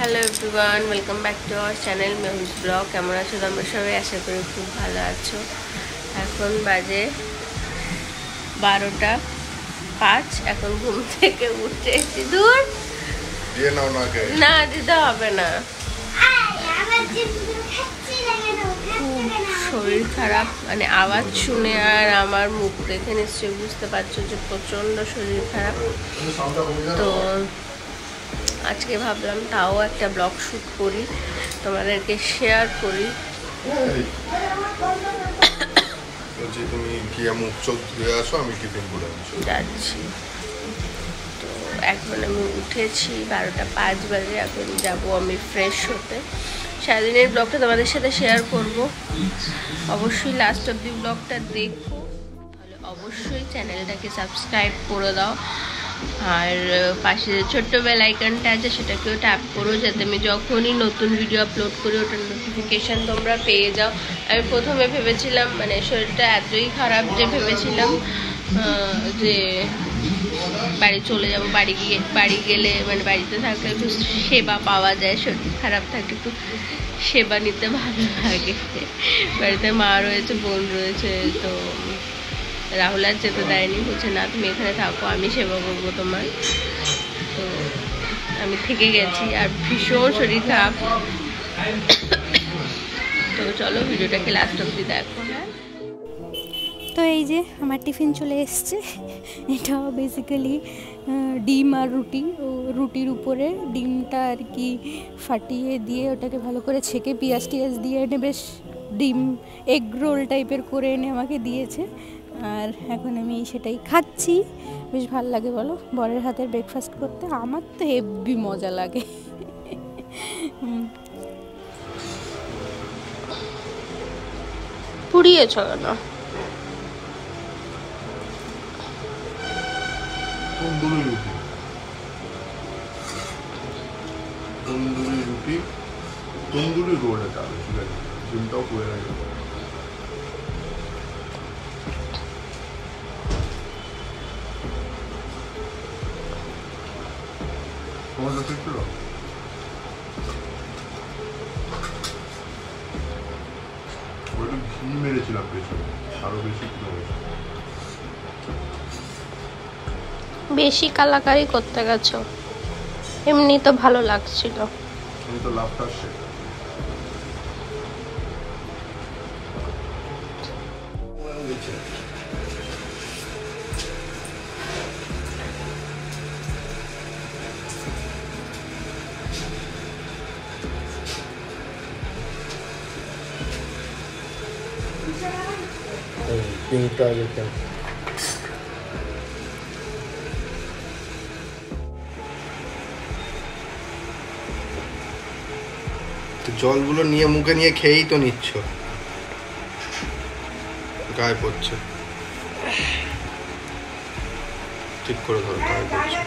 Hello everyone welcome back to our channel मेहुज blog केमन आछो तोमरा सबाई आशा करी खूब भालो आछो। एखन बाजे 12टा 5 এখন ঘুম থেকে উঠেছি। दूर দিয়ে নাও না কে না দিতে হবে না। শরীর খারাপ মানে আওয়াজ শুনে আর আমার মুখ দেখে নিশ্চয়ই বুঝতে পারছো যে প্রচন্ড শরীর খারাপ। তো আজকে ভাবলাম তাও একটা ব্লগ শুট করি, তোমাদেরকে শেয়ার করি। বলছি তুমি গিয়ে মুখ চোখ ধুয়ে আসো, আমি টিফিন করে যাচ্ছি। তো এখন আমি উঠেছি 12টা 5 বাজে, এখন যাব আমি ফ্রেশ হতে। সারাদিনের ব্লগটা তোমাদের সাথে শেয়ার করব, অবশ্যই লাস্ট অব্দি ব্লগটা দেখো। তাহলে অবশ্যই চ্যানেলটাকে সাবস্ক্রাইব করে দাও, আর পাশে ছোট্ট বেল আইকনটা আছে সেটাকেও ট্যাপ করো, যাতে আমি যখনই নতুন ভিডিও আপলোড করি ওটার নোটিফিকেশান তোমরা পেয়ে যাও। আমি প্রথমে ভেবেছিলাম মানে শরীরটা এতই খারাপ যে ভেবেছিলাম যে বাড়ি চলে যাব, বাড়ি গেলে মানে বাড়িতে থাকলে একটু সেবা পাওয়া যায়, শরীর খারাপ থাকলে একটু সেবা নিতে ভালো লাগে। বাড়িতে মা রয়েছে, বোন রয়েছে, তো রাহুল আর যেতে দেয়নি, বলছে না তুমি এখানে থাকো, আমি সেবা করবো তোমার। তো আমি থেকে গেছি আর ভীষণ শরীর খারাপ। তো চলো ভিডিওটাকে লাস্ট অবধি দেখো। হ্যাঁ, তো এই যে আমার টিফিন চলে এসছে। এটা বেসিক্যালি ডিম আর রুটি। রুটির উপরে ডিমটা আর কি ফাটিয়ে দিয়ে ওটাকে ভালো করে ছেঁকে পেঁয়াজ টিয়াজ দিয়ে এনে বেশ ডিম এগ রোল টাইপের করে এনে আমাকে দিয়েছে, আর এখন আমি সেটাই খাচ্ছি। বেশ ভালো লাগে বলো বরের হাতের ব্রেকফাস্ট করতে, আমার তো হেভি মজা লাগে। পুড়িয়েছ কেন? তন্দুরি রুটি তন্দুরি রোল এটা ঠিক আছে, ডিমটাও পুড়ে গেছে। তোমাদের ঠিক ছিল? ওটা ঘি মেরেছিলাম পেছনে, আরো বেশি বেশি কালাকারি করতে গেছো, এমনি তো ভালো লাগছিল। আমি তো লাভটা আসছে। জলগুলো নিয়ে মুখে নিয়ে খেয়েই তো নিচ্ছ, গায়ে পড়ছে। ঠিক করে ধরো, গায়ে পড়ছে।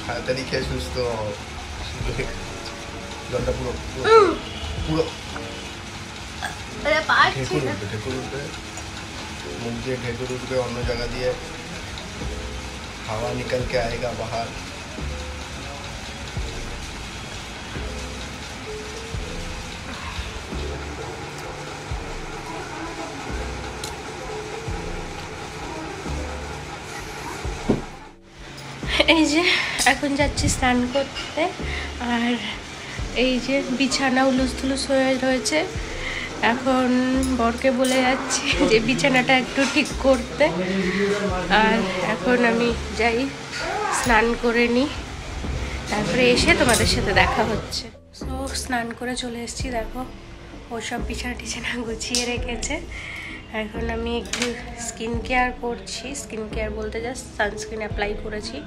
তাড়াতাড়ি খেয়ে সুস্থ জলটা পুরো পুরো ঢেকুর উঠবে, মুখ দিয়ে ঢেকুর উঠবে, অন্য জায়গা দিয়ে হাওয়া निकल के आएगा बाहर। এই যে এখন যাচ্ছি স্নান করতে, আর এই যে বিছানা উলুস থুলুস হয়ে রয়েছে। এখন বরকে বলে যাচ্ছি যে বিছানাটা একটু ঠিক করতে, আর এখন আমি যাই স্নান করে নিই, তারপরে এসে তোমাদের সাথে দেখা হচ্ছে। সো স্নান করে চলে এসেছি, দেখো ও সব বিছানা টিছানা গুছিয়ে রেখেছে। এখন আমি একটু স্কিন কেয়ার করছি, স্কিন কেয়ার বলতে জাস্ট সানস্ক্রিন অ্যাপ্লাই করেছি।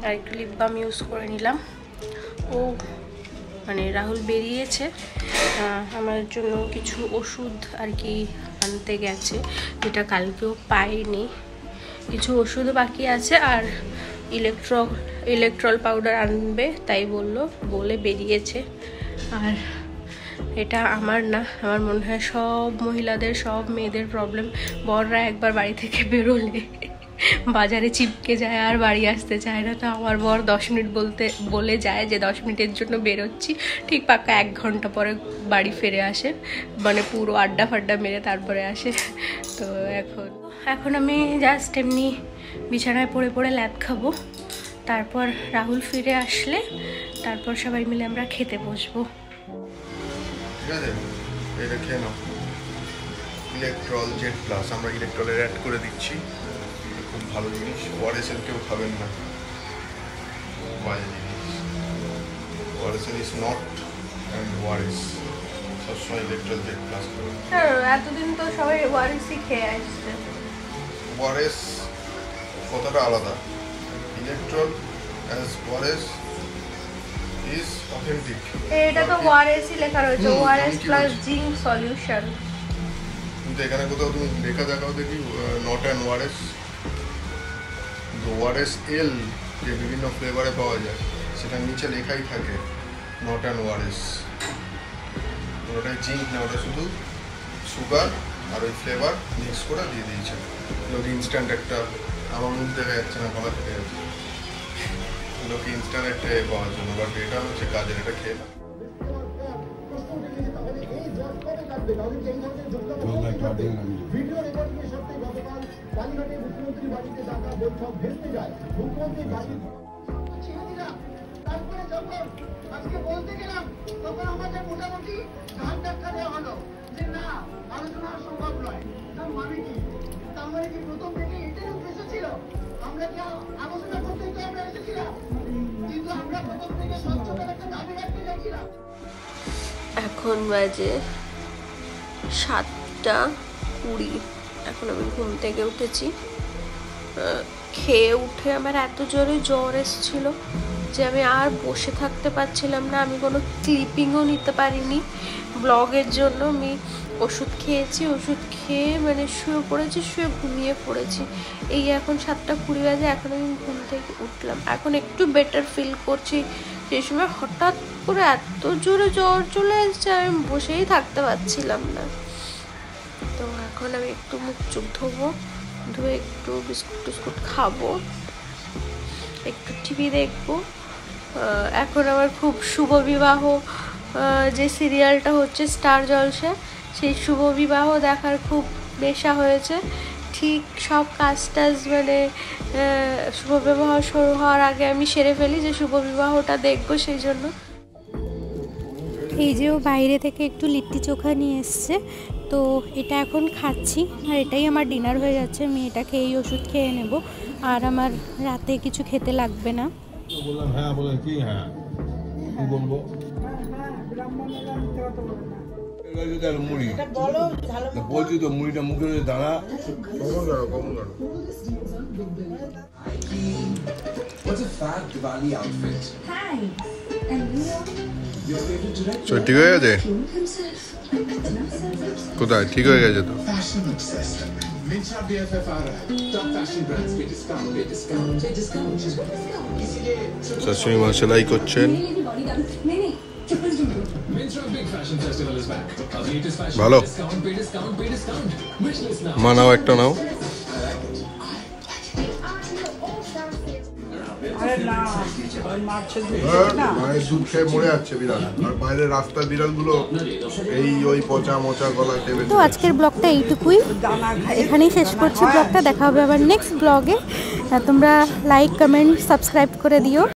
আর একটু লিপ বাম ইউজ করে নিলাম। ও মানে রাহুল বেরিয়েছে আমার জন্য কিছু ওষুধ আর কি আনতে গেছে, যেটা কালকেও পাইনি। কিছু ওষুধও বাকি আছে, আর ইলেকট্রল পাউডার আনবে তাই বলে বেরিয়েছে। আর এটা আমার না, আমার মনে হয় সব মহিলাদের, সব মেয়েদের প্রবলেম। বররা একবার বাড়ি থেকে বেরোলে বাজারে চিপকে যায় আর বাড়ি আসতে চায় না। তো আমার বর 10 মিনিট বলে যায় যে 10 মিনিটের জন্য বেরোচ্ছি, ঠিক পাক্কা 1 ঘন্টা পরে বাড়ি ফিরে আসে, মানে পুরো আড্ডা ফাড্ডা মেরে তারপরে আসে। তো এখন আমি জাস্ট এমনি বিছানায় পড়ে ল্যাদ খাবো, তারপর রাহুল ফিরে আসলে তারপর সবাই মিলে আমরা খেতে বসবো। ঠিক আছে, এটা খেয়ে নাও। ইলেকট্রল জেড প্লাস আমরা ইলেকট্রলের অ্যাড করে দিচ্ছি, খুব ভালো জিনিস। ওয়ারেসেল কেউ খাবেন না, বাজে জিনিস। ওয়ারেসেল ইজ নট অ্যান্ড ওয়ারেস, সবসময় ইলেকট্রল জেড প্লাস করুন। এতদিন তো সবাই ওয়ারেসই খেয়ে আসছে। ওয়ারেস কথাটা আলাদা, electoral as Wares is authentic. এটা তো ওয়ারেসই লেখা রয়েছে, ওয়ারেস প্লাস জিঙ্ক সলিউশন। কিন্তু এখানে কোথাও তুমি লেখা দেখাও দেখি নট অ্যান্ড ওয়ারেস। ওয়ারেস এল যে বিভিন্ন ফ্লেভারে পাওয়া যায়, সেটা নিচে লেখাই থাকে নট অ্যান্ড ওয়ারেস। ওটাই জিঙ্ক না, ওটা শুধু সুগার আর ওই ফ্লেভার মিক্স করে দিয়ে দিয়েছে। লোক ইনস্ট্যান্ট একটা, আমার মুখ দেখা যাচ্ছে না, গলা থেকে যাচ্ছে, লোক ইনস্ট্যান্ট একটা পাওয়ার জন্য। বাট এটা হচ্ছে কাজের, এটা খেয়ে না। ভিডিও রেকর্ডিংয়ের সত্ত্বে গতকাল কালীঘাটে মুখ্যমন্ত্রী বাড়িতে ডাকা বৈঠক ভেস্তে যায়। মুখ্যমন্ত্রী বাড়ি ছেড়ে দিলাম, তারপরে যখন আজকে বলতে গেলাম তখন আমাদের মোটামুটি ঘাট ধাক্কা দেওয়া হলো যে না, আলোচনা সম্ভব নয়। তার মানে কি? তার মানে কি প্রথম থেকে এটাই উদ্দেশ্য ছিল? আমরা কি আলোচনা করতেই তো আমরা এসেছিলাম, কিন্তু আমরা প্রথম থেকে স্বচ্ছতার একটা দাবি রাখতে চাইছিলাম। এখন বাজে 7:20। এখন আমি ঘুম থেকে উঠেছি। খেয়ে উঠে আমার এত জোরে জ্বর এসেছিল যে আমি আর বসে থাকতে পারছিলাম না। আমি কোনো ক্লিপিংও নিতে পারিনি ব্লগের জন্য। আমি ওষুধ খেয়েছি, ওষুধ খেয়ে মানে শুয়ে ঘুমিয়ে পড়েছি। এই এখন 7:20 বাজে, এখন আমি ঘুম থেকে উঠলাম। এখন একটু বেটার ফিল করছি। সেই সময় হঠাৎ করে এত জোরে জ্বর চলে এসেছে, আমি বসেই থাকতে পারছিলাম না। তো এখন আমি একটু মুখ চোখ ধোবো, ধুয়ে একটু বিস্কুট খাবো, একটু টিভি দেখবো। এখন আমার খুব শুভ বিবাহ যে সিরিয়ালটা হচ্ছে স্টার জলসা, সেই শুভ বিবাহ দেখার খুব নেশা হয়েছে। ঠিক সব কাজ মানে শুভ বিবাহ শুরু হওয়ার আগে আমি সেরে ফেলি যে শুভ বিবাহটা দেখবো, সেই জন্য। এই যে ও বাইরে থেকে একটু লিট্টি চোখা নিয়ে এসছে, তো এটা এখন খাচ্ছি। আর এটাই আমার ডিনার হয়ে যাচ্ছে। আমি এটা খেয়েই ওষুধ খেয়ে নেব, আর আমার রাতে কিছু খেতে লাগবে না। বললাম হ্যাঁ, বলে কি হ্যাঁ কি বলবো, মুড়ি বলছি তো, মুড়িটা মুখে দাঁড়া। ঠিক হয়ে গেছে? কোথায় ঠিক হয়ে গেছে? তো শাশুড়ি মা সেলাই করছেন। ভালো, মা নাও, একটা নাও। মায়ের দুধ খেয়ে মরে যাচ্ছে বিড়াল, আর বাইরের রাস্তার বিড়ালগুলো এই ওই পচা মোচা গলা টেবে। তো আজকের ব্লগটা এইটুকুই, এখানেই শেষ করছি ব্লগটা। দেখা হবে আবার নেক্সট ব্লগে। তোমরা লাইক, কমেন্ট, সাবস্ক্রাইব করে দিও।